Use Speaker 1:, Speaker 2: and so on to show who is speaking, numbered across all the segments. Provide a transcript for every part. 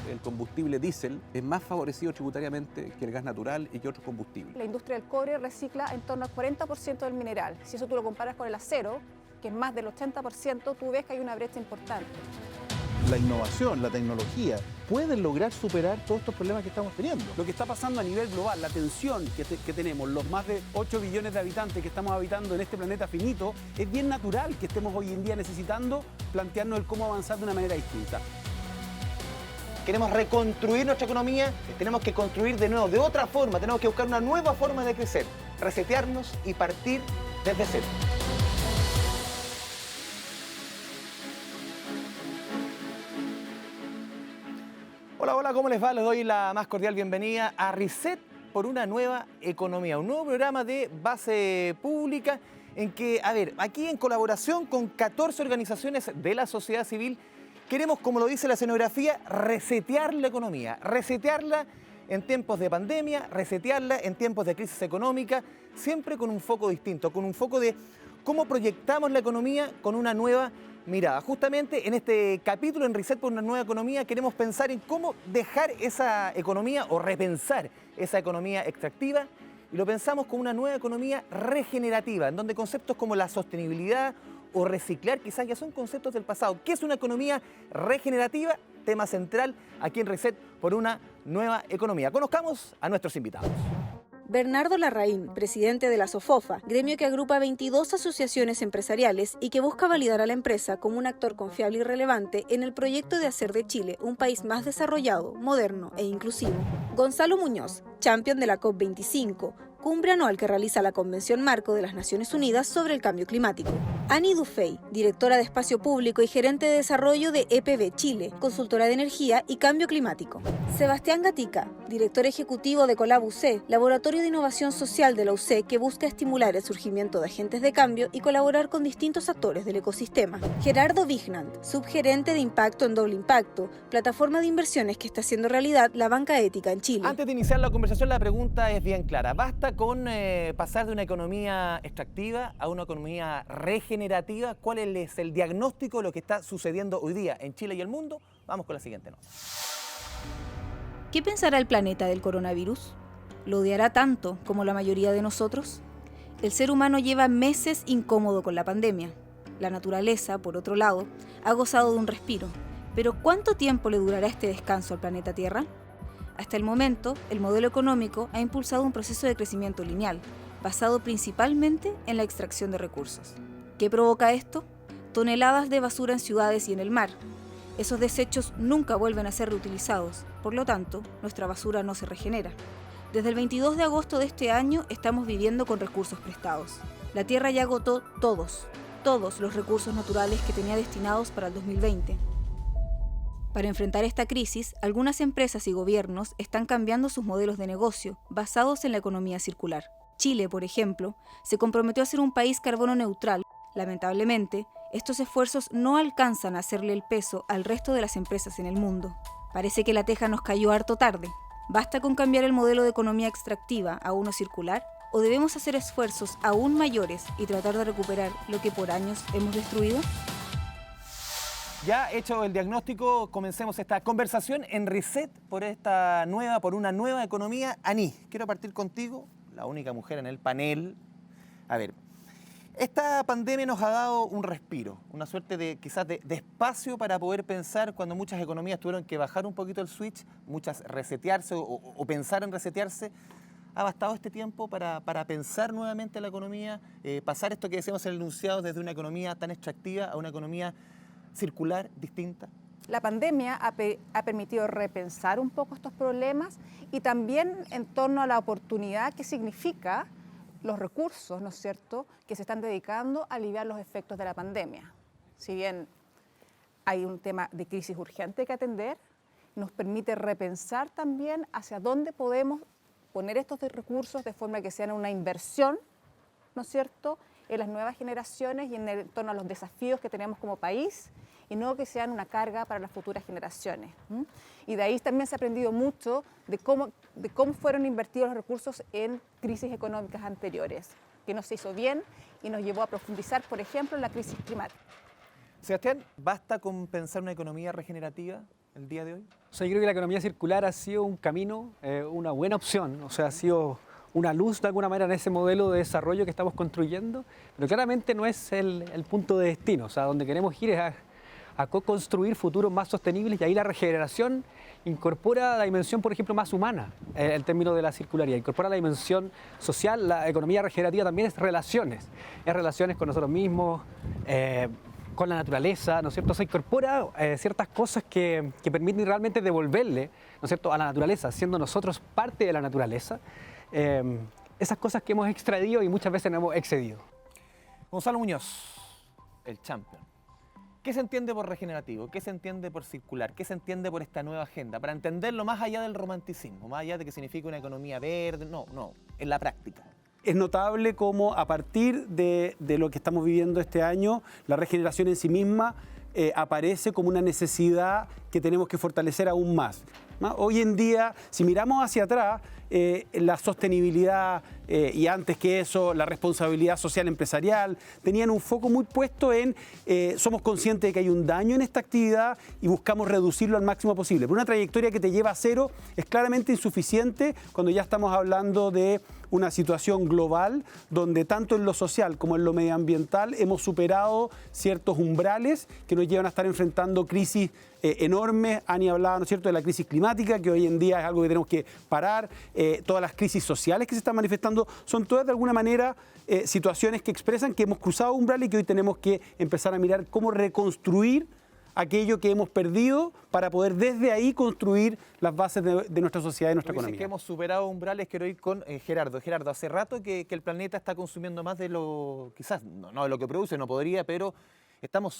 Speaker 1: el combustible diésel es más favorecido tributariamente que el gas natural y que otros combustibles.
Speaker 2: La industria del cobre recicla en torno al 40% del mineral. Si eso tú lo comparas con el acero, que es más del 80%, tú ves que hay una brecha importante.
Speaker 3: La innovación, la tecnología, pueden lograr superar todos estos problemas que estamos teniendo.
Speaker 4: Lo que está pasando a nivel global, la tensión que tenemos, los más de 8 billones de habitantes que estamos habitando en este planeta finito, es bien natural que estemos hoy en día necesitando plantearnos el cómo avanzar de una manera distinta.
Speaker 5: Queremos reconstruir nuestra economía, tenemos que construir de nuevo, de otra forma, tenemos que buscar una nueva forma de crecer, resetearnos y partir desde cero. Hola, hola, ¿cómo les va? Les doy la más cordial bienvenida a Reset por una nueva economía, un nuevo programa de base pública en que, aquí en colaboración con 14 organizaciones de la sociedad civil, queremos, como lo dice la escenografía, resetear la economía, resetearla en tiempos de pandemia, resetearla en tiempos de crisis económica, siempre con un foco distinto, con un foco de cómo proyectamos la economía con una nueva mirada. Justamente en este capítulo en Reset por una nueva economía queremos pensar en cómo dejar esa economía o repensar esa economía extractiva y lo pensamos como una nueva economía regenerativa, en donde conceptos como la sostenibilidad o reciclar quizás ya son conceptos del pasado. ¿Qué es una economía regenerativa? Tema central aquí en Reset por una nueva economía. Conozcamos a nuestros invitados.
Speaker 6: Bernardo Larraín, presidente de la SOFOFA, gremio que agrupa 22 asociaciones empresariales y que busca validar a la empresa como un actor confiable y relevante en el proyecto de hacer de Chile un país más desarrollado, moderno e inclusivo. Gonzalo Muñoz, champion de la COP25, cumbre anual que realiza la Convención Marco de las Naciones Unidas sobre el Cambio Climático. Annie Dufey, directora de Espacio Público y gerente de desarrollo de EPB Chile, consultora de energía y cambio climático. Sebastián Gatica, director ejecutivo de Colab UC, laboratorio de innovación social de la UC que busca estimular el surgimiento de agentes de cambio y colaborar con distintos actores del ecosistema. Gerardo Vignant, subgerente de impacto en Doble Impacto, plataforma de inversiones que está haciendo realidad la banca ética en Chile.
Speaker 5: Antes de iniciar la conversación, la pregunta es bien clara. ¿Basta con pasar de una economía extractiva a una economía regenerativa? ¿Cuál es el diagnóstico de lo que está sucediendo hoy día en Chile y el mundo? Vamos con la siguiente nota.
Speaker 6: ¿Qué pensará el planeta del coronavirus? ¿Lo odiará tanto como la mayoría de nosotros? El ser humano lleva meses incómodo con la pandemia. La naturaleza, por otro lado, ha gozado de un respiro. Pero ¿cuánto tiempo le durará este descanso al planeta Tierra? Hasta el momento, el modelo económico ha impulsado un proceso de crecimiento lineal, basado principalmente en la extracción de recursos. ¿Qué provoca esto? Toneladas de basura en ciudades y en el mar. Esos desechos nunca vuelven a ser reutilizados, por lo tanto, nuestra basura no se regenera. Desde el 22 de agosto de este año estamos viviendo con recursos prestados. La Tierra ya agotó todos los recursos naturales que tenía destinados para el 2020. Para enfrentar esta crisis, algunas empresas y gobiernos están cambiando sus modelos de negocio basados en la economía circular. Chile, por ejemplo, se comprometió a ser un país carbono neutral. Lamentablemente, estos esfuerzos no alcanzan a hacerle el peso al resto de las empresas en el mundo. Parece que la teja nos cayó harto tarde. ¿Basta con cambiar el modelo de economía extractiva a uno circular? ¿O debemos hacer esfuerzos aún mayores y tratar de recuperar lo que por años hemos destruido?
Speaker 5: Ya hecho el diagnóstico, comencemos esta conversación en Reset por una nueva economía. Aní, quiero partir contigo, la única mujer en el panel. Esta pandemia nos ha dado un respiro, una suerte de quizás de espacio para poder pensar cuando muchas economías tuvieron que bajar un poquito el switch, muchas resetearse o pensar en resetearse. ¿Ha bastado este tiempo para pensar nuevamente la economía, pasar esto que decíamos en el enunciado desde una economía tan extractiva a una economía circular, distinta?
Speaker 2: La pandemia ha permitido repensar un poco estos problemas y también en torno a la oportunidad que significa los recursos, ¿no es cierto?, que se están dedicando a aliviar los efectos de la pandemia. Si bien hay un tema de crisis urgente que atender, nos permite repensar también hacia dónde podemos poner estos recursos de forma que sean una inversión, ¿no es cierto?, en las nuevas generaciones y en torno a los desafíos que tenemos como país y no que sean una carga para las futuras generaciones. Y de ahí también se ha aprendido mucho de cómo fueron invertidos los recursos en crisis económicas anteriores, que no se hizo bien y nos llevó a profundizar, por ejemplo, en la crisis climática.
Speaker 5: Sebastián, ¿basta con pensar una economía regenerativa? el día de hoy?
Speaker 4: O sea, yo creo que la economía circular ha sido un camino, una buena opción, o sea, ha sido una luz de alguna manera en ese modelo de desarrollo que estamos construyendo, pero claramente no es el punto de destino, o sea, donde queremos ir es a construir futuros más sostenibles y ahí la regeneración incorpora la dimensión, por ejemplo, más humana, en términos de la circularidad, incorpora la dimensión social, la economía regenerativa también es relaciones con nosotros mismos, con la naturaleza, ¿no es cierto? Se incorpora ciertas cosas que permiten realmente devolverle, ¿no es cierto?, a la naturaleza, siendo nosotros parte de la naturaleza, esas cosas que hemos extraído y muchas veces no hemos excedido.
Speaker 5: Gonzalo Muñoz, el champion. ¿Qué se entiende por regenerativo? ¿Qué se entiende por circular? ¿Qué se entiende por esta nueva agenda? Para entenderlo más allá del romanticismo, más allá de que significa una economía verde, no, en la práctica.
Speaker 4: Es notable cómo a partir de lo que estamos viviendo este año, la regeneración en sí misma aparece como una necesidad que tenemos que fortalecer aún más. Hoy en día, si miramos hacia atrás, la sostenibilidad y antes que eso, la responsabilidad social empresarial, tenían un foco muy puesto en somos conscientes de que hay un daño en esta actividad y buscamos reducirlo al máximo posible. Pero una trayectoria que te lleva a cero es claramente insuficiente cuando ya estamos hablando de una situación global donde tanto en lo social como en lo medioambiental hemos superado ciertos umbrales que nos llevan a estar enfrentando crisis enormes. Ani hablaba, ¿no es cierto?, de la crisis climática, que hoy en día es algo que tenemos que parar. Todas las crisis sociales que se están manifestando son todas de alguna manera situaciones que expresan que hemos cruzado umbrales y que hoy tenemos que empezar a mirar cómo reconstruir aquello que hemos perdido para poder desde ahí construir las bases de nuestra sociedad y nuestra economía.
Speaker 5: Que hemos superado umbrales, quiero ir con Gerardo. Gerardo, hace rato que el planeta está consumiendo más de lo, quizás no de lo que produce, no podría, pero estamos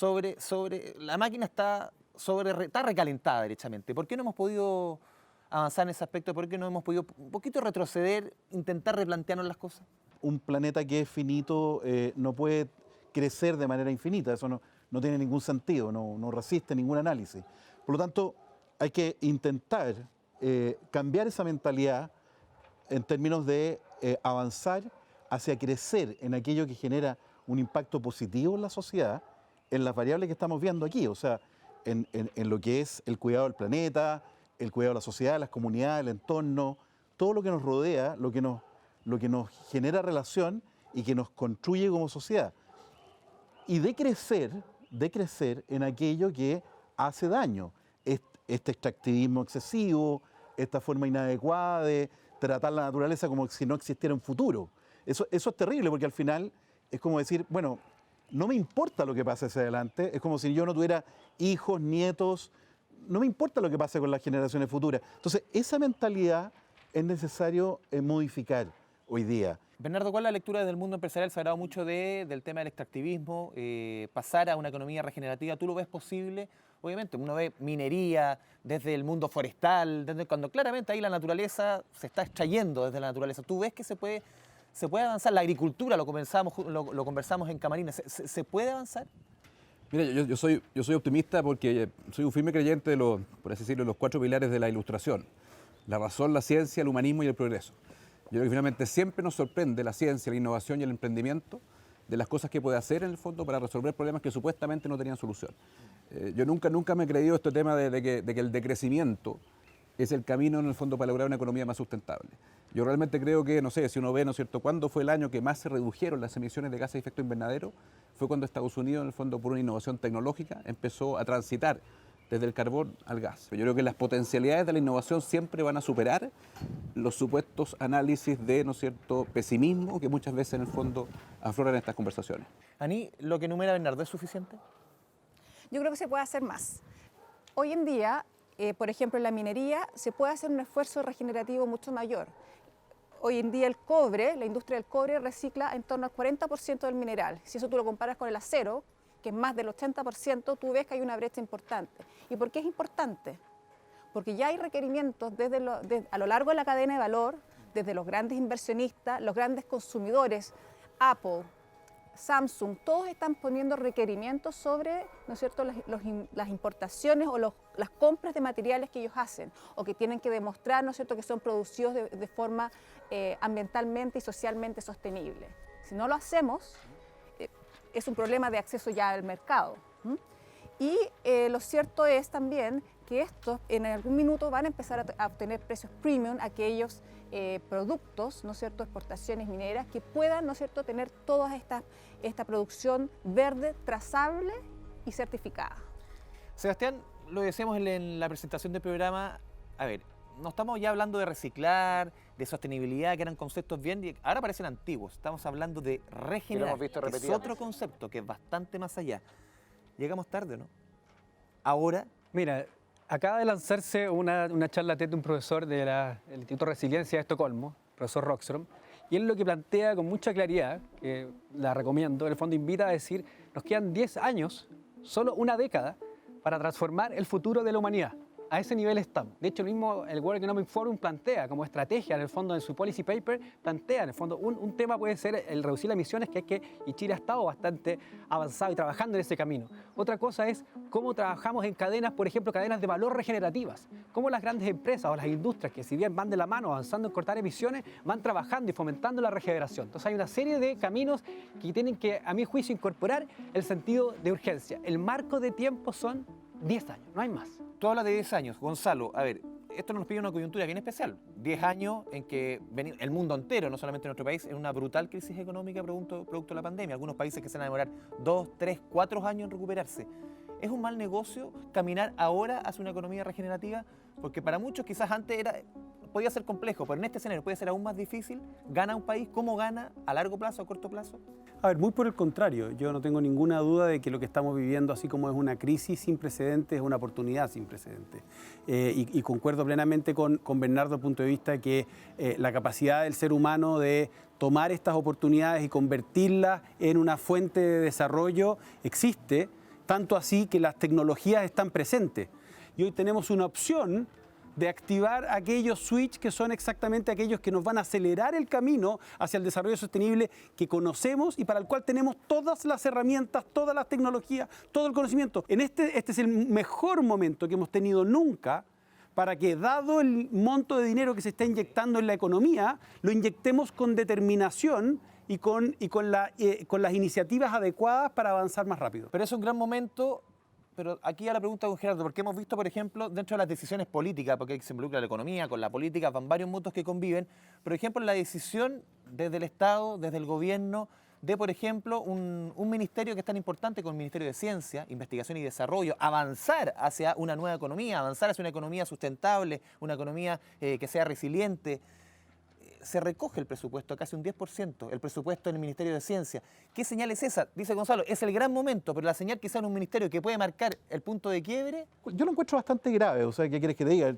Speaker 5: la máquina está recalentada derechamente. ¿Por qué no hemos podido avanzar en ese aspecto? ¿Por qué no hemos podido un poquito retroceder, intentar replantearnos las cosas?
Speaker 3: Un planeta que es finito no puede crecer de manera infinita, eso no tiene ningún sentido, no resiste ningún análisis. Por lo tanto, hay que intentar cambiar esa mentalidad en términos de avanzar hacia crecer en aquello que genera un impacto positivo en la sociedad, en las variables que estamos viendo aquí, o sea, en lo que es el cuidado del planeta, el cuidado de la sociedad, las comunidades, el entorno, todo lo que nos rodea, lo que nos genera relación y que nos construye como sociedad. Y de crecer en aquello que hace daño. Este extractivismo excesivo, esta forma inadecuada de tratar la naturaleza como si no existiera un futuro. Eso es terrible porque al final es como decir, bueno, no me importa lo que pase hacia adelante, es como si yo no tuviera hijos, nietos, no me importa lo que pase con las generaciones futuras. Entonces, esa mentalidad es necesario modificar hoy día.
Speaker 5: Bernardo, ¿cuál es la lectura desde el mundo empresarial? Se ha hablado mucho del tema del extractivismo, pasar a una economía regenerativa. ¿Tú lo ves posible? Obviamente, uno ve minería desde el mundo forestal, cuando claramente ahí la naturaleza se está extrayendo desde la naturaleza. ¿Tú ves que se puede avanzar? La agricultura, lo conversamos en Camarines, ¿se puede avanzar?
Speaker 1: Mira, yo soy optimista porque soy un firme creyente de por así decirlo, los 4 pilares de la ilustración: la razón, la ciencia, el humanismo y el progreso. Yo creo que finalmente siempre nos sorprende la ciencia, la innovación y el emprendimiento de las cosas que puede hacer en el fondo para resolver problemas que supuestamente no tenían solución. Yo nunca me he creído este tema de que el decrecimiento es el camino en el fondo para lograr una economía más sustentable. Yo realmente creo que, no sé, si uno ve, ¿no es cierto?, cuándo fue el año que más se redujeron las emisiones de gases de efecto invernadero, fue cuando Estados Unidos, en el fondo, por una innovación tecnológica, empezó a transitar desde el carbón al gas. Yo creo que las potencialidades de la innovación siempre van a superar los supuestos análisis de, ¿no es cierto?, pesimismo que muchas veces en el fondo afloran en estas conversaciones.
Speaker 5: Ani, ¿lo que enumera Bernardo es suficiente?
Speaker 2: Yo creo que se puede hacer más. Hoy en día, por ejemplo, en la minería se puede hacer un esfuerzo regenerativo mucho mayor. Hoy en día el cobre, la industria del cobre recicla en torno al 40% del mineral. Si eso tú lo comparas con el acero, que es más del 80%, tú ves que hay una brecha importante. ¿Y por qué es importante? Porque ya hay requerimientos a lo largo de la cadena de valor, desde los grandes inversionistas, los grandes consumidores, Apple, Samsung, todos están poniendo requerimientos sobre, ¿no es cierto?, las importaciones o las compras de materiales que ellos hacen o que tienen que demostrar, ¿no es cierto?, que son producidos de forma ambientalmente y socialmente sostenible. Si no lo hacemos, es un problema de acceso ya al mercado. Y lo cierto es también que estos en algún minuto van a empezar a obtener precios premium, aquellos productos, ¿no es cierto?, exportaciones mineras que puedan, ¿no es cierto?, tener toda esta producción verde, trazable y certificada.
Speaker 5: Sebastián, lo decíamos en la presentación del programa, a ver, no estamos ya hablando de reciclar, de sostenibilidad, que eran conceptos bien, ahora parecen antiguos, estamos hablando de regenerar,
Speaker 7: hemos visto
Speaker 5: que es
Speaker 7: repetidas
Speaker 5: otro concepto que es bastante más allá. Llegamos tarde, ¿no? Ahora,
Speaker 8: Mira, acaba de lanzarse una charla TED de un profesor del Instituto de Resiliencia de Estocolmo, profesor Rockström, y él lo que plantea con mucha claridad, que la recomiendo, en el fondo invita a decir, nos quedan 10 años, solo una década, para transformar el futuro de la humanidad. A ese nivel estamos. De hecho, el World Economic Forum plantea como estrategia, en el fondo, en su policy paper, plantea, en el fondo, un tema puede ser el reducir las emisiones, y Chile ha estado bastante avanzado y trabajando en ese camino. Otra cosa es cómo trabajamos en cadenas, por ejemplo, cadenas de valor regenerativas. Cómo las grandes empresas o las industrias, que si bien van de la mano avanzando en cortar emisiones, van trabajando y fomentando la regeneración. Entonces hay una serie de caminos que tienen que, a mi juicio, incorporar el sentido de urgencia. El marco de tiempo son 10 años, no hay más.
Speaker 5: tú hablas de 10 años, Gonzalo, a ver, esto nos pide una coyuntura bien especial. 10 años en que el mundo entero, no solamente nuestro país, en una brutal crisis económica producto de la pandemia. Algunos países que se van a demorar 2, 3, 4 años en recuperarse. ¿Es un mal negocio caminar ahora hacia una economía regenerativa? Porque para muchos quizás antes podía ser complejo, pero en este escenario puede ser aún más difícil. ¿Gana un país? ¿Cómo gana? ¿A largo plazo, a corto plazo?
Speaker 4: A ver, muy por el contrario, yo no tengo ninguna duda de que lo que estamos viviendo, así como es una crisis sin precedentes, es una oportunidad sin precedentes. Y concuerdo plenamente con Bernardo, el punto de vista que la capacidad del ser humano de tomar estas oportunidades y convertirlas en una fuente de desarrollo existe, tanto así que las tecnologías están presentes. Y hoy tenemos una opción de activar aquellos switch que son exactamente aquellos que nos van a acelerar el camino hacia el desarrollo sostenible que conocemos y para el cual tenemos todas las herramientas, todas las tecnologías, todo el conocimiento. Este es el mejor momento que hemos tenido nunca para que, dado el monto de dinero que se está inyectando en la economía, lo inyectemos con determinación y con las iniciativas adecuadas para avanzar más rápido.
Speaker 5: Pero es un gran momento. Pero aquí a la pregunta con Gerardo, porque hemos visto, por ejemplo, dentro de las decisiones políticas, porque se involucra la economía con la política, van varios mundos que conviven, por ejemplo, la decisión desde el Estado, desde el gobierno, de, por ejemplo, un ministerio que es tan importante como el Ministerio de Ciencia, Investigación y Desarrollo, avanzar hacia una nueva economía, avanzar hacia una economía sustentable, una economía que sea resiliente. Se recoge el presupuesto, casi un 10%, el presupuesto en el Ministerio de Ciencia. ¿Qué señal es esa? Dice Gonzalo, es el gran momento, pero la señal quizá en un ministerio que puede marcar el punto de quiebre.
Speaker 3: Yo lo encuentro bastante grave, o sea, ¿qué quieres que te diga?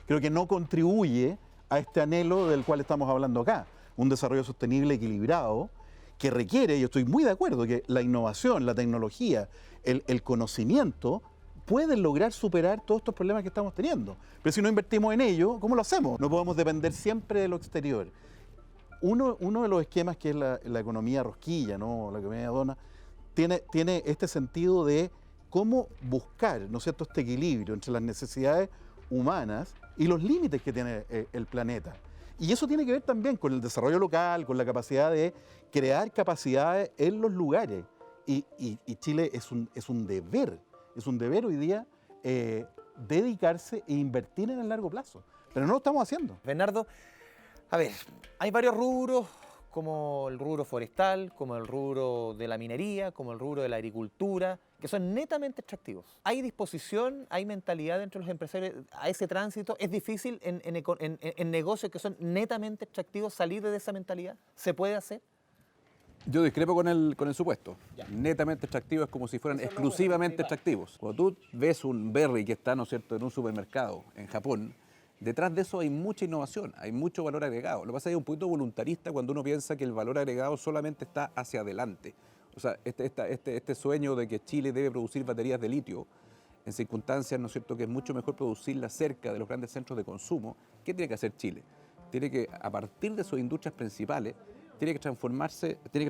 Speaker 3: Creo que no contribuye a este anhelo del cual estamos hablando acá, un desarrollo sostenible equilibrado que requiere, y estoy muy de acuerdo, que la innovación, la tecnología, el conocimiento pueden lograr superar todos estos problemas que estamos teniendo. Pero si no invertimos en ello, ¿cómo lo hacemos? No podemos depender siempre de lo exterior. Uno de los esquemas que es la economía rosquilla, ¿no? La economía dona, tiene este sentido de cómo buscar, ¿no es cierto?, este equilibrio entre las necesidades humanas y los límites que tiene el planeta. Y eso tiene que ver también con el desarrollo local, con la capacidad de crear capacidades en los lugares. Y Chile es un deber. Es un deber hoy día dedicarse e invertir en el largo plazo. Pero no lo estamos haciendo.
Speaker 5: Bernardo, a ver, hay varios rubros, como el rubro forestal, como el rubro de la minería, como el rubro de la agricultura, que son netamente extractivos. ¿Hay disposición, hay mentalidad entre los empresarios a ese tránsito? ¿Es difícil en negocios que son netamente extractivos salir de esa mentalidad? ¿Se puede hacer?
Speaker 1: Yo discrepo con el supuesto. Netamente extractivo es como si fueran exclusivamente extractivos. Cuando tú ves un berry que está, ¿no es cierto?, en un supermercado en Japón, detrás de eso hay mucha innovación, hay mucho valor agregado. Lo que pasa es que es un poquito voluntarista cuando uno piensa que el valor agregado solamente está hacia adelante. O sea, este sueño de que Chile debe producir baterías de litio en circunstancias, ¿no es cierto?, que es mucho mejor producirlas cerca de los grandes centros de consumo. ¿Qué tiene que hacer Chile? Tiene que, a partir de sus industrias principales, tiene que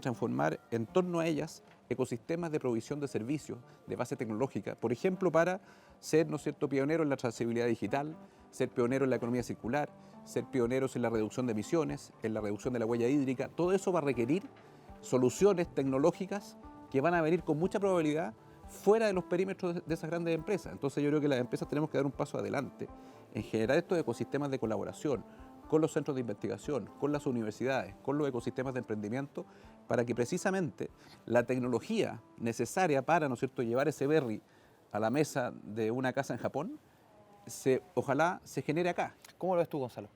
Speaker 1: transformar en torno a ellas ecosistemas de provisión de servicios de base tecnológica, por ejemplo, para ser, ¿no es cierto?, pionero en la trazabilidad digital, ser pionero en la economía circular, ser pioneros en la reducción de emisiones, en la reducción de la huella hídrica. Todo eso va a requerir soluciones tecnológicas que van a venir con mucha probabilidad fuera de los perímetros de esas grandes empresas. Entonces yo creo que las empresas tenemos que dar un paso adelante en generar estos ecosistemas de colaboración con los centros de investigación, con las universidades, con los ecosistemas de emprendimiento, para que precisamente la tecnología necesaria para, ¿no es cierto?, llevar ese berry a la mesa de una casa en Japón, ojalá se genere acá.
Speaker 5: ¿Cómo lo ves tú, Gonzalo?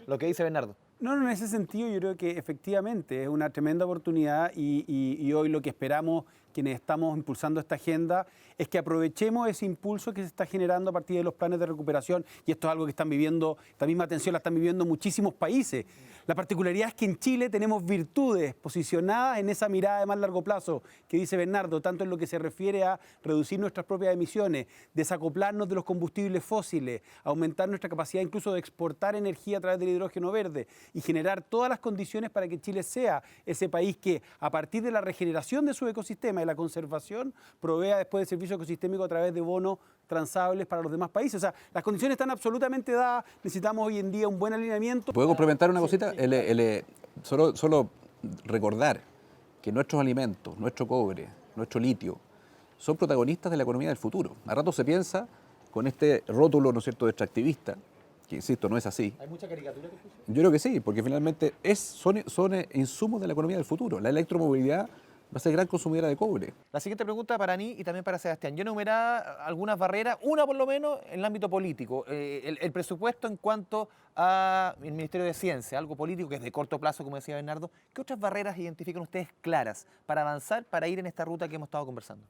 Speaker 5: Lo que dice Bernardo.
Speaker 4: No, en ese sentido yo creo que efectivamente es una tremenda oportunidad y hoy lo que esperamos quienes estamos impulsando esta agenda es que aprovechemos ese impulso que se está generando a partir de los planes de recuperación, y esto es algo que están viviendo, esta misma tensión la están viviendo muchísimos países. La particularidad es que en Chile tenemos virtudes posicionadas en esa mirada de más largo plazo que dice Bernardo, tanto en lo que se refiere a reducir nuestras propias emisiones, desacoplarnos de los combustibles fósiles, aumentar nuestra capacidad incluso de exportar energía a través del hidrógeno verde y generar todas las condiciones para que Chile sea ese país que, a partir de la regeneración de su ecosistema y la conservación, provea después de servicio ecosistémico a través de bonos transables para los demás países. O sea, las condiciones están absolutamente dadas, necesitamos hoy en día un buen alineamiento.
Speaker 1: ¿Puedo complementar una cosita? Solo recordar que nuestros alimentos, nuestro cobre, nuestro litio, son protagonistas de la economía del futuro. A rato se piensa con este rótulo, ¿no es cierto?, de extractivista, que insisto, no es así.
Speaker 5: ¿Hay mucha caricatura que puso?
Speaker 1: Yo creo que sí, porque finalmente son insumos de la economía del futuro. La electromovilidad va a ser gran consumidora de cobre.
Speaker 5: La siguiente pregunta para Ani y también para Sebastián. Yo enumeraba algunas barreras, una por lo menos en el ámbito político. El presupuesto en cuanto al Ministerio de Ciencia, algo político que es de corto plazo, como decía Bernardo. ¿Qué otras barreras identifican ustedes claras para avanzar, para ir en esta ruta que hemos estado conversando?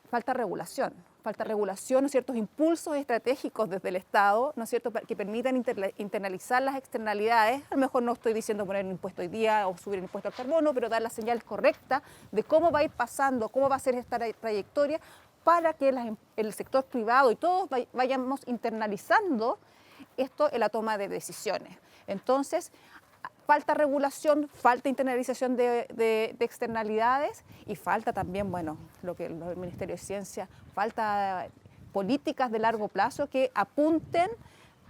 Speaker 2: Falta regulación, ¿no es cierto?, impulsos estratégicos desde el Estado, ¿no es cierto?, que permitan internalizar las externalidades. A lo mejor no estoy diciendo poner un impuesto hoy día o subir el impuesto al carbono, pero dar la señal correcta de cómo va a ir pasando, cómo va a ser esta trayectoria para que el sector privado y todos vayamos internalizando esto en la toma de decisiones. Entonces, falta regulación, falta internalización de externalidades y falta también, bueno, lo que el Ministerio de Ciencia, falta políticas de largo plazo que apunten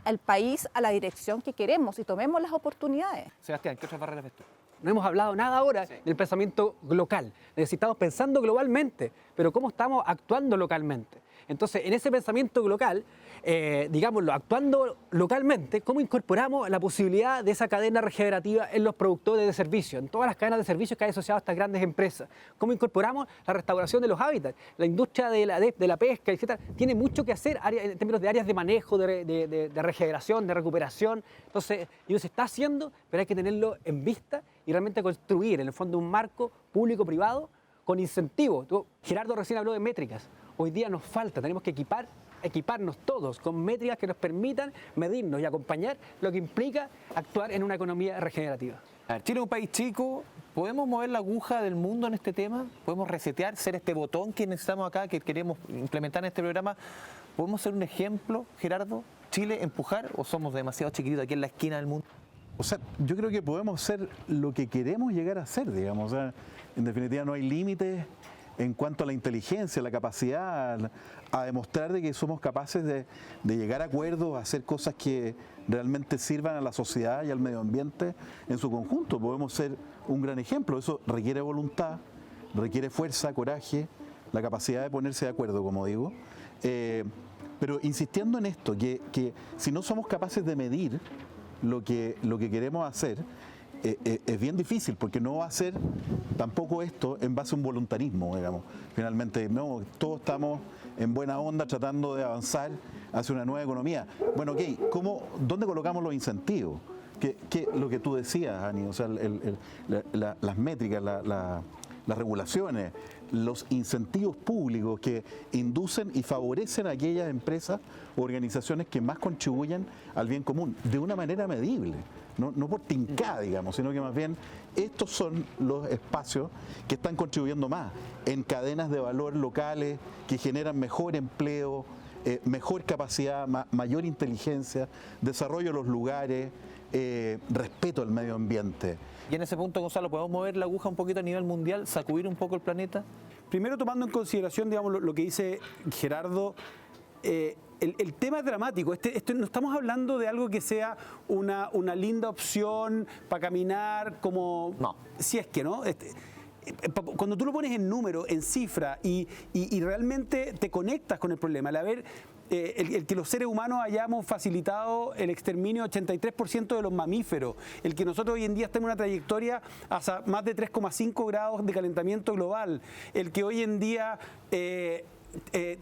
Speaker 2: al país a la dirección que queremos y tomemos las oportunidades.
Speaker 5: Sebastián, ¿qué otras barreras ves tú?
Speaker 8: No hemos hablado nada ahora del pensamiento local. Necesitamos pensando globalmente, pero ¿cómo estamos actuando localmente? Entonces, en ese pensamiento local, digámoslo, actuando localmente, ¿cómo incorporamos la posibilidad de esa cadena regenerativa en los productores de servicios, en todas las cadenas de servicios que hay asociadas a estas grandes empresas? ¿Cómo incorporamos la restauración de los hábitats? La industria de la pesca, etc., tiene mucho que hacer en términos de áreas de manejo, de regeneración, de recuperación. Entonces, y se está haciendo, pero hay que tenerlo en vista y realmente construir, en el fondo, un marco público-privado con incentivos. Gerardo recién habló de métricas. Hoy día nos falta, tenemos que equiparnos todos con métricas que nos permitan medirnos y acompañar lo que implica actuar en una economía regenerativa.
Speaker 5: A ver, Chile es un país chico, ¿podemos mover la aguja del mundo en este tema? ¿Podemos resetear, ser este botón que necesitamos acá, que queremos implementar en este programa? ¿Podemos ser un ejemplo, Gerardo? ¿Chile empujar o somos demasiado chiquititos aquí en la esquina del mundo?
Speaker 3: O sea, yo creo que podemos ser lo que queremos llegar a ser, digamos. O sea, en definitiva no hay límites en cuanto a la inteligencia, la capacidad a demostrar de que somos capaces de llegar a acuerdos, a hacer cosas que realmente sirvan a la sociedad y al medio ambiente en su conjunto. Podemos ser un gran ejemplo. Eso requiere voluntad, requiere fuerza, coraje, la capacidad de ponerse de acuerdo, como digo. Pero insistiendo en esto, que si no somos capaces de medir lo que queremos hacer, es bien difícil, porque no va a ser tampoco esto en base a un voluntarismo, digamos. Finalmente, no, todos estamos en buena onda tratando de avanzar hacia una nueva economía. Bueno, ok, ¿dónde colocamos los incentivos? Que lo que tú decías, Ani, o sea, las métricas, las regulaciones, los incentivos públicos que inducen y favorecen a aquellas empresas o organizaciones que más contribuyen al bien común, de una manera medible. No por tincada, digamos, sino que más bien estos son los espacios que están contribuyendo más en cadenas de valor locales que generan mejor empleo, mejor capacidad, mayor inteligencia, desarrollo de los lugares, respeto al medio ambiente.
Speaker 5: Y en ese punto, Gonzalo, ¿podemos mover la aguja un poquito a nivel mundial, sacudir un poco el planeta?
Speaker 4: Primero, tomando en consideración, digamos, lo que dice Gerardo, el tema es dramático. No estamos hablando de algo que sea una linda opción para caminar, como...
Speaker 5: No.
Speaker 4: Si es que no. cuando tú lo pones en número, en cifra y realmente te conectas con el problema, al haber el que los seres humanos hayamos facilitado el exterminio de 83% de los mamíferos, el que nosotros hoy en día estemos en una trayectoria hasta más de 3,5 grados de calentamiento global, el que hoy en día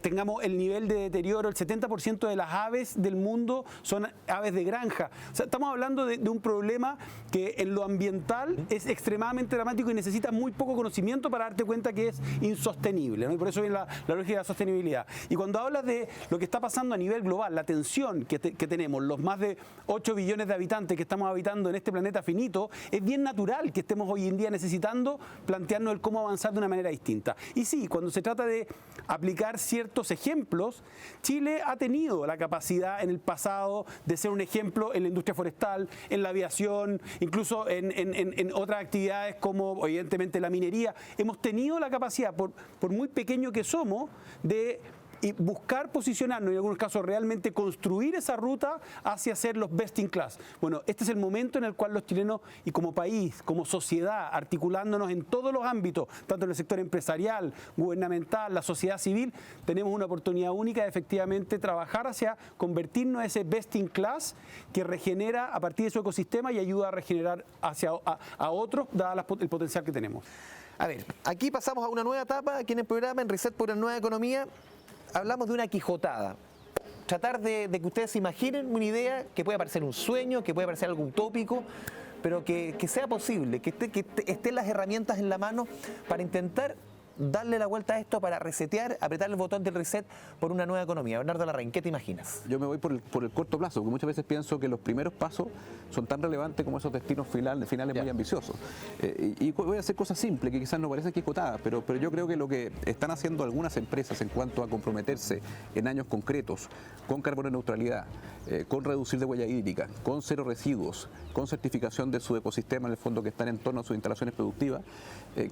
Speaker 4: tengamos el nivel de deterioro, el 70% de las aves del mundo son aves de granja. O sea, estamos hablando de un problema que en lo ambiental es extremadamente dramático y necesita muy poco conocimiento para darte cuenta que es insostenible, ¿no? Y por eso viene la lógica de la sostenibilidad. Y cuando hablas de lo que está pasando a nivel global, la tensión que tenemos, los más de 8 billones de habitantes que estamos habitando en este planeta finito, es bien natural que estemos hoy en día necesitando plantearnos el cómo avanzar de una manera distinta. Y sí, cuando se trata de aplicar ciertos ejemplos, Chile ha tenido la capacidad en el pasado de ser un ejemplo en la industria forestal, en la aviación, incluso en otras actividades como evidentemente la minería. Hemos tenido la capacidad, por muy pequeño que somos, de buscar posicionarnos, en algunos casos realmente construir esa ruta hacia ser los best in class. Bueno, este es el momento en el cual los chilenos, y como país, como sociedad, articulándonos en todos los ámbitos, tanto en el sector empresarial, gubernamental, la sociedad civil, tenemos una oportunidad única de efectivamente trabajar hacia convertirnos en ese best in class que regenera a partir de su ecosistema y ayuda a regenerar hacia a otros, dado el potencial que tenemos.
Speaker 5: A ver, aquí pasamos a una nueva etapa, aquí en el programa, en Reset por una Nueva Economía. Hablamos de una quijotada. Tratar de que ustedes se imaginen una idea que puede parecer un sueño, que puede parecer algo utópico, pero que sea posible, que estén las herramientas en la mano para intentar darle la vuelta a esto, para resetear, apretar el botón del reset por una nueva economía. Bernardo Larraín, ¿qué te imaginas?
Speaker 1: Yo me voy por el corto plazo, porque muchas veces pienso que los primeros pasos son tan relevantes como esos destinos finales muy ambiciosos. Y voy a hacer cosas simples, que quizás no parecen quijotadas, pero yo creo que lo que están haciendo algunas empresas en cuanto a comprometerse en años concretos, con carbono neutralidad, con reducir de huella hídrica, con cero residuos, con certificación de su ecosistema, en el fondo que están en torno a sus instalaciones productivas,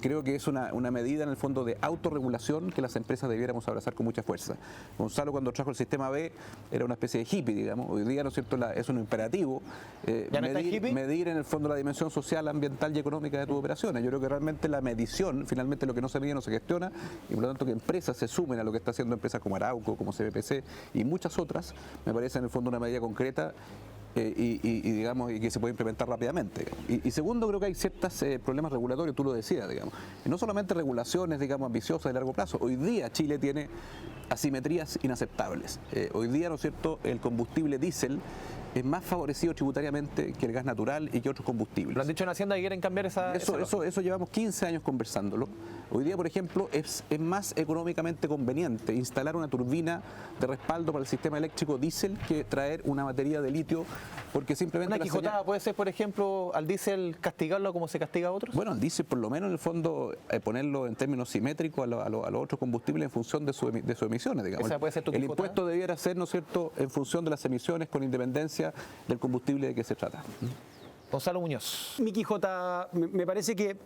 Speaker 1: creo que es una medida en el fondo de autorregulación que las empresas debiéramos abrazar con mucha fuerza. Gonzalo, cuando trajo el sistema B, era una especie de hippie, digamos. Hoy día, ¿no es cierto?, es un imperativo medir en el fondo la dimensión social, ambiental y económica de tus operaciones. Yo creo que realmente la medición, finalmente lo que no se mide no se gestiona, y por lo tanto que empresas se sumen a lo que está haciendo empresas como Arauco, como CBPC y muchas otras, me parece en el fondo una medida concreta digamos, y que se puede implementar rápidamente. Y segundo, creo que hay ciertos problemas regulatorios, tú lo decías, digamos. Y no solamente regulaciones, digamos, ambiciosas de largo plazo. Hoy día Chile tiene asimetrías inaceptables. Hoy día, ¿no es cierto?, el combustible diésel es más favorecido tributariamente que el gas natural y que otros combustibles.
Speaker 5: Lo han dicho en Hacienda y quieren cambiar
Speaker 1: eso llevamos 15 años conversándolo. Hoy día, por ejemplo, es más económicamente conveniente instalar una turbina de respaldo para el sistema eléctrico diésel que traer una batería de litio, porque simplemente...
Speaker 5: ¿Una quijotada puede ser, por ejemplo, al diésel castigarlo como se castiga a otros?
Speaker 1: Bueno, al diésel, por lo menos en el fondo, ponerlo en términos simétricos a los otros combustibles en función de sus emisiones, digamos.
Speaker 5: ¿Esa puede ser tu
Speaker 1: el
Speaker 5: quijotada?
Speaker 1: impuesto debiera ser, ¿no es cierto?, en función de las emisiones, con independencia del combustible de que se trata.
Speaker 5: Gonzalo Muñoz.
Speaker 4: Mi Quijota, me parece que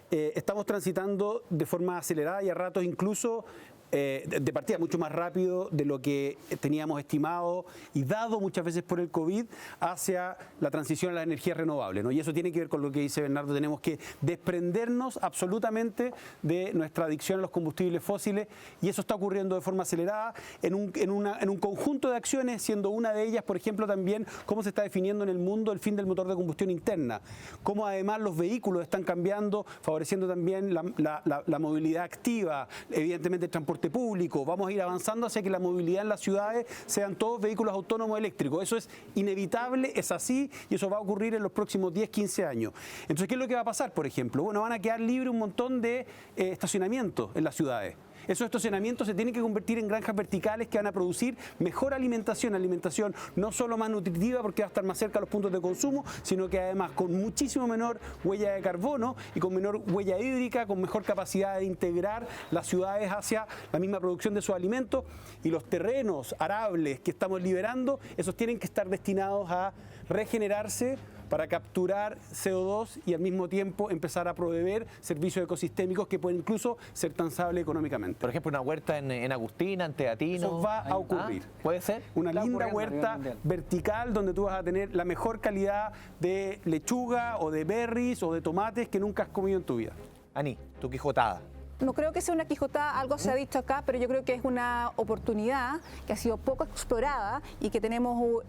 Speaker 4: estamos transitando de forma acelerada y a ratos incluso de partida mucho más rápido de lo que teníamos estimado y dado muchas veces por el COVID hacia la transición a las energías renovables, ¿no? Y eso tiene que ver con lo que dice Bernardo, tenemos que desprendernos absolutamente de nuestra adicción a los combustibles fósiles, y eso está ocurriendo de forma acelerada en un conjunto de acciones, siendo una de ellas, por ejemplo, también cómo se está definiendo en el mundo el fin del motor de combustión interna, cómo además los vehículos están cambiando, favoreciendo también la movilidad activa, evidentemente el transporte público. Vamos a ir avanzando hacia que la movilidad en las ciudades sean todos vehículos autónomos eléctricos. Eso es inevitable, es así, y eso va a ocurrir en los próximos 10, 15 años. Entonces, ¿qué es lo que va a pasar, por ejemplo? Bueno, van a quedar libres un montón de estacionamientos en las ciudades. Esos estacionamientos se tienen que convertir en granjas verticales que van a producir mejor alimentación no solo más nutritiva porque va a estar más cerca a los puntos de consumo, sino que además con muchísimo menor huella de carbono y con menor huella hídrica, con mejor capacidad de integrar las ciudades hacia la misma producción de sus alimentos, y los terrenos arables que estamos liberando, esos tienen que estar destinados a regenerarse para capturar CO2 y al mismo tiempo empezar a proveer servicios ecosistémicos que pueden incluso ser transables económicamente.
Speaker 5: Por ejemplo, una huerta en Agustina, en Teatino.
Speaker 4: Eso va a ocurrir.
Speaker 5: ¿Puede ser?
Speaker 4: Una linda huerta vertical donde tú vas a tener la mejor calidad de lechuga o de berries o de tomates que nunca has comido en tu vida.
Speaker 5: Aní, tu quijotada.
Speaker 2: No creo que sea una quijotada, algo se ha dicho acá, pero yo creo que es una oportunidad que ha sido poco explorada y que tenemos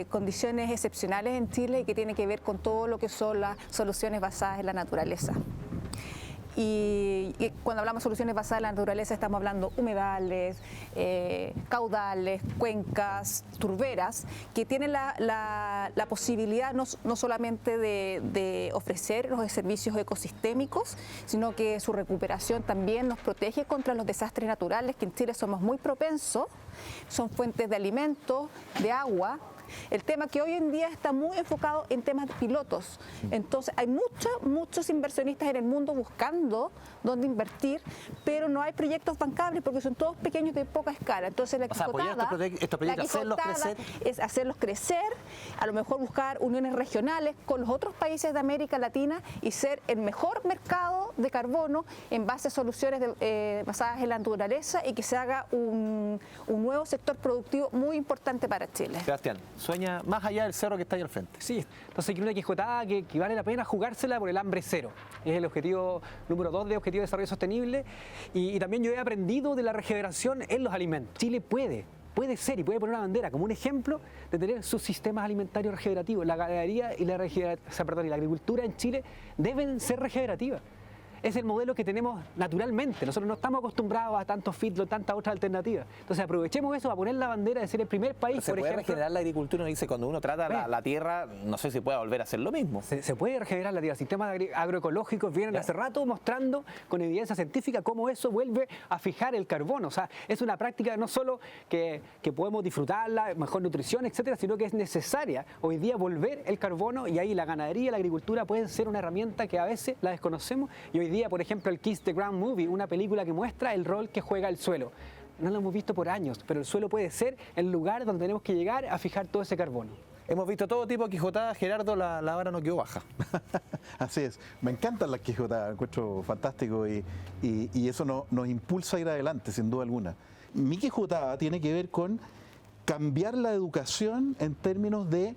Speaker 2: condiciones excepcionales en Chile y que tiene que ver con todo lo que son las soluciones basadas en la naturaleza. Y cuando hablamos de soluciones basadas en la naturaleza estamos hablando humedales, caudales, cuencas, turberas, que tienen la posibilidad no solamente de ofrecer los servicios ecosistémicos, sino que su recuperación también nos protege contra los desastres naturales, que en Chile somos muy propensos, son fuentes de alimentos, de agua. El tema que hoy en día está muy enfocado en temas de pilotos. Entonces hay muchos inversionistas en el mundo buscando dónde invertir, pero no hay proyectos bancables porque son todos pequeños de poca escala. Entonces la
Speaker 5: proyectos hacerlos crecer.
Speaker 2: Es hacerlos crecer, a lo mejor buscar uniones regionales con los otros países de América Latina y ser el mejor mercado de carbono en base a soluciones basadas en la naturaleza y que se haga un nuevo sector productivo muy importante para Chile.
Speaker 5: Sebastián, sueña más allá del cerro que está ahí al frente.
Speaker 8: Sí, entonces quiero una quijotada que vale la pena jugársela por el hambre cero. Es el objetivo número 2 de Objetivo de Desarrollo Sostenible y también yo he aprendido de la regeneración en los alimentos. Chile puede ser y puede poner una bandera como un ejemplo de tener sus sistemas alimentarios regenerativos. La ganadería y la agricultura en Chile deben ser regenerativas. Es el modelo que tenemos naturalmente. Nosotros no estamos acostumbrados a tantos feedlots, tantas otras alternativas. Entonces aprovechemos eso a poner la bandera de ser el primer país,
Speaker 5: se puede regenerar la agricultura, uno dice, cuando uno trata la tierra, no sé si puede volver a hacer lo mismo.
Speaker 8: Se puede regenerar la tierra. Sistemas agroecológicos vienen hace rato mostrando con evidencia científica cómo eso vuelve a fijar el carbono. O sea, es una práctica no solo que podemos disfrutarla, mejor nutrición, etcétera, sino que es necesaria hoy día volver el carbono y ahí la ganadería y la agricultura pueden ser una herramienta que a veces la desconocemos y hoy día, por ejemplo, el Kiss the Ground Movie, una película que muestra el rol que juega el suelo. No lo hemos visto por años, pero el suelo puede ser el lugar donde tenemos que llegar a fijar todo ese carbono.
Speaker 5: Hemos visto todo tipo de quijotadas, Gerardo, la vara no quedó baja.
Speaker 3: Así es, me encantan las quijotadas, encuentro fantástico y eso nos impulsa a ir adelante, sin duda alguna. Mi quijotada tiene que ver con cambiar la educación en términos de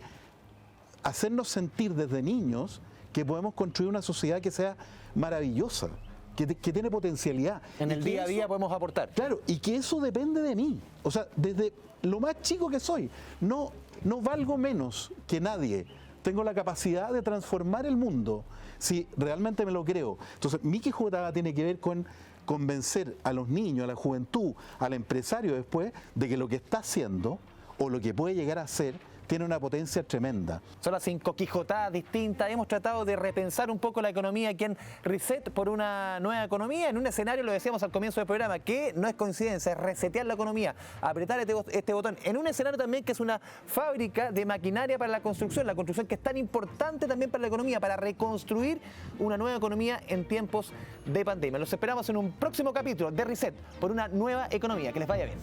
Speaker 3: hacernos sentir desde niños que podemos construir una sociedad que sea maravillosa, que tiene potencialidad.
Speaker 5: En el día a día podemos aportar.
Speaker 3: Claro, y que eso depende de mí. O sea, desde lo más chico que soy, no valgo menos que nadie. Tengo la capacidad de transformar el mundo si realmente me lo creo. Entonces, mi quijotada tiene que ver con convencer a los niños, a la juventud, al empresario después, de que lo que está haciendo o lo que puede llegar a ser tiene una potencia tremenda.
Speaker 5: Son las 5 quijotadas distintas. Hemos tratado de repensar un poco la economía aquí en Reset por una nueva economía, en un escenario, lo decíamos al comienzo del programa, que no es coincidencia, es resetear la economía, apretar este botón, en un escenario también que es una fábrica de maquinaria para la construcción que es tan importante también para la economía, para reconstruir una nueva economía en tiempos de pandemia. Los esperamos en un próximo capítulo de Reset por una nueva economía. Que les vaya bien.